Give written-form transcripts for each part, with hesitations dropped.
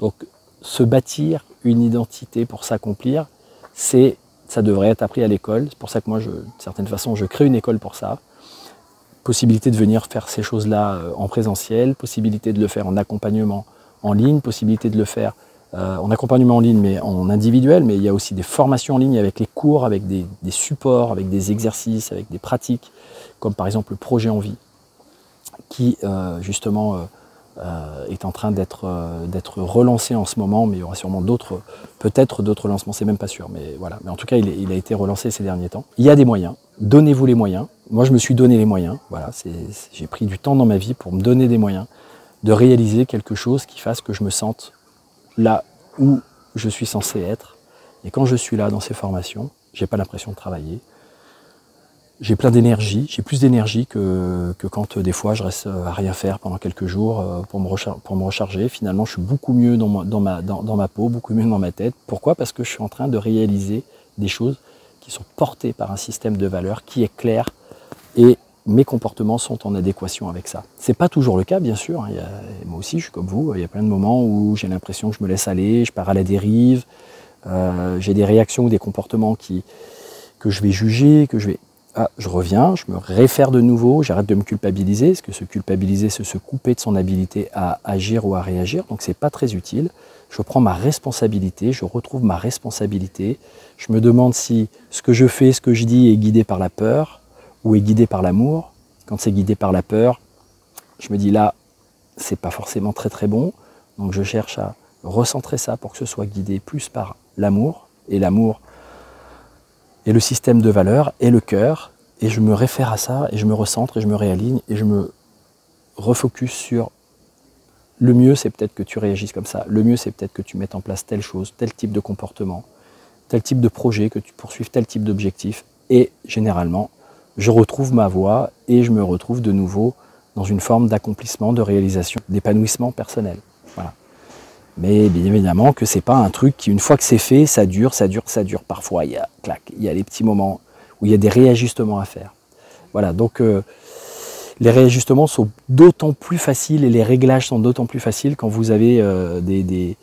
Donc se bâtir une identité pour s'accomplir, ça devrait être appris à l'école. C'est pour ça que moi, de certaine façon, je crée une école pour ça. Possibilité de venir faire ces choses-là en présentiel, possibilité de le faire en accompagnement en ligne, possibilité de le faire en accompagnement en ligne mais en individuel, mais il y a aussi des formations en ligne avec les cours, avec des supports, avec des exercices, avec des pratiques, comme par exemple le projet en vie, qui justement est en train d'être relancé en ce moment, mais il y aura sûrement peut-être d'autres lancements, c'est même pas sûr, mais voilà. Mais en tout cas, il a été relancé ces derniers temps. Il y a des moyens, donnez-vous les moyens. Moi, je me suis donné les moyens, voilà, j'ai pris du temps dans ma vie pour me donner des moyens de réaliser quelque chose qui fasse que je me sente là où je suis censé être. Et quand je suis là dans ces formations, j'ai pas l'impression de travailler. J'ai plein d'énergie, j'ai plus d'énergie que quand des fois je reste à rien faire pendant quelques jours pour me recharger. Finalement, je suis beaucoup mieux dans ma peau, beaucoup mieux dans ma tête. Pourquoi? Parce que je suis en train de réaliser des choses qui sont portées par un système de valeurs qui est clair et mes comportements sont en adéquation avec ça. C'est pas toujours le cas, bien sûr. Moi aussi, je suis comme vous. Il y a plein de moments où j'ai l'impression que je me laisse aller, je pars à la dérive. J'ai des réactions ou des comportements que je vais juger, je reviens, je me réfère de nouveau, j'arrête de me culpabiliser, parce que se culpabiliser, c'est se couper de son habilité à agir ou à réagir, donc c'est pas très utile. Je prends ma responsabilité, je retrouve ma responsabilité, je me demande si ce que je fais, ce que je dis est guidé par la peur ou est guidé par l'amour. Quand c'est guidé par la peur, je me dis là, c'est pas forcément très très bon, donc je cherche à recentrer ça pour que ce soit guidé plus par l'amour, et l'amour et le système de valeurs et le cœur, et je me réfère à ça, et je me recentre, et je me réaligne, et je me refocus sur le mieux, c'est peut-être que tu réagisses comme ça, le mieux, c'est peut-être que tu mettes en place telle chose, tel type de comportement, tel type de projet, que tu poursuives tel type d'objectif, et généralement, je retrouve ma voie, et je me retrouve de nouveau dans une forme d'accomplissement, de réalisation, d'épanouissement personnel. Voilà. Mais bien évidemment que c'est pas un truc qui, une fois que c'est fait, ça dure. Parfois, il y a les petits moments où il y a des réajustements à faire. Voilà, donc les réajustements sont d'autant plus faciles et les réglages sont d'autant plus faciles quand vous avez des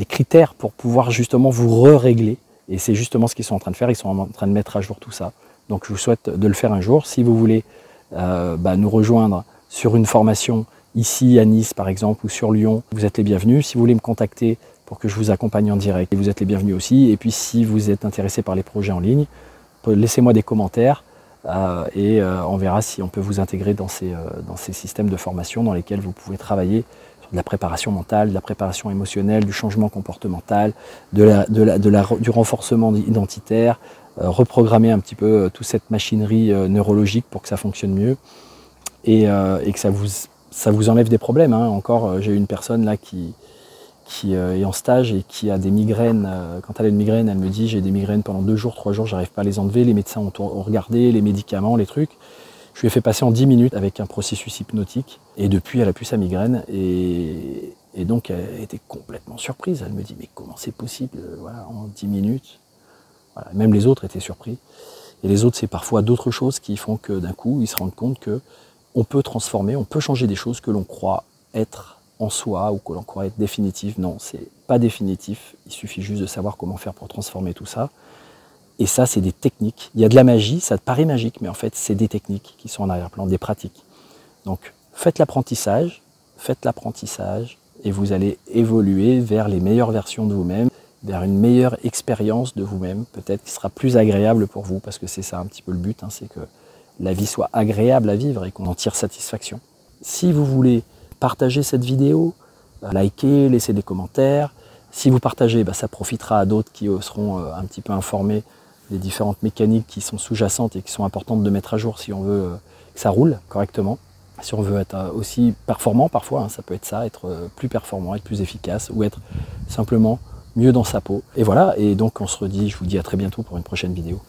critères pour pouvoir justement vous re-régler. Et c'est justement ce qu'ils sont en train de faire, ils sont en train de mettre à jour tout ça. Donc je vous souhaite de le faire un jour. Si vous voulez nous rejoindre sur une formation ici à Nice par exemple ou sur Lyon, vous êtes les bienvenus. Si vous voulez me contacter pour que je vous accompagne en direct, vous êtes les bienvenus aussi. Et puis si vous êtes intéressé par les projets en ligne, laissez-moi des commentaires et on verra si on peut vous intégrer dans ces systèmes de formation dans lesquels vous pouvez travailler sur de la préparation mentale, de la préparation émotionnelle, du changement comportemental, du renforcement identitaire, reprogrammer un petit peu toute cette machinerie neurologique pour que ça fonctionne mieux et que ça vous enlève des problèmes. Hein. Encore, j'ai une personne là qui est en stage et qui a des migraines. Quand elle a une migraine, elle me dit j'ai des migraines pendant 2 jours, 3 jours, j'arrive pas à les enlever. Les médecins ont regardé, les médicaments, les trucs. Je lui ai fait passer en 10 minutes avec un processus hypnotique et depuis elle a plus sa migraine et donc elle était complètement surprise. Elle me dit mais comment c'est possible voilà, en 10 minutes voilà. Même les autres étaient surpris. Et les autres, c'est parfois d'autres choses qui font que d'un coup, ils se rendent compte que on peut transformer, on peut changer des choses que l'on croit être en soi ou que l'on croit être définitif. Non, c'est pas définitif. Il suffit juste de savoir comment faire pour transformer tout ça. Et ça, c'est des techniques. Il y a de la magie, ça te paraît magique, mais en fait, c'est des techniques qui sont en arrière-plan, des pratiques. Donc, faites l'apprentissage, et vous allez évoluer vers les meilleures versions de vous-même, vers une meilleure expérience de vous-même, peut-être qui sera plus agréable pour vous, parce que c'est ça un petit peu le but, hein, c'est que la vie soit agréable à vivre et qu'on en tire satisfaction. Si vous voulez partager cette vidéo, likez, laissez des commentaires. Si vous partagez, ça profitera à d'autres qui seront un petit peu informés des différentes mécaniques qui sont sous-jacentes et qui sont importantes de mettre à jour si on veut que ça roule correctement. Si on veut être aussi performant parfois, hein, ça peut être ça, être plus performant, être plus efficace ou être simplement mieux dans sa peau. Et voilà, et donc on se redit, je vous dis à très bientôt pour une prochaine vidéo.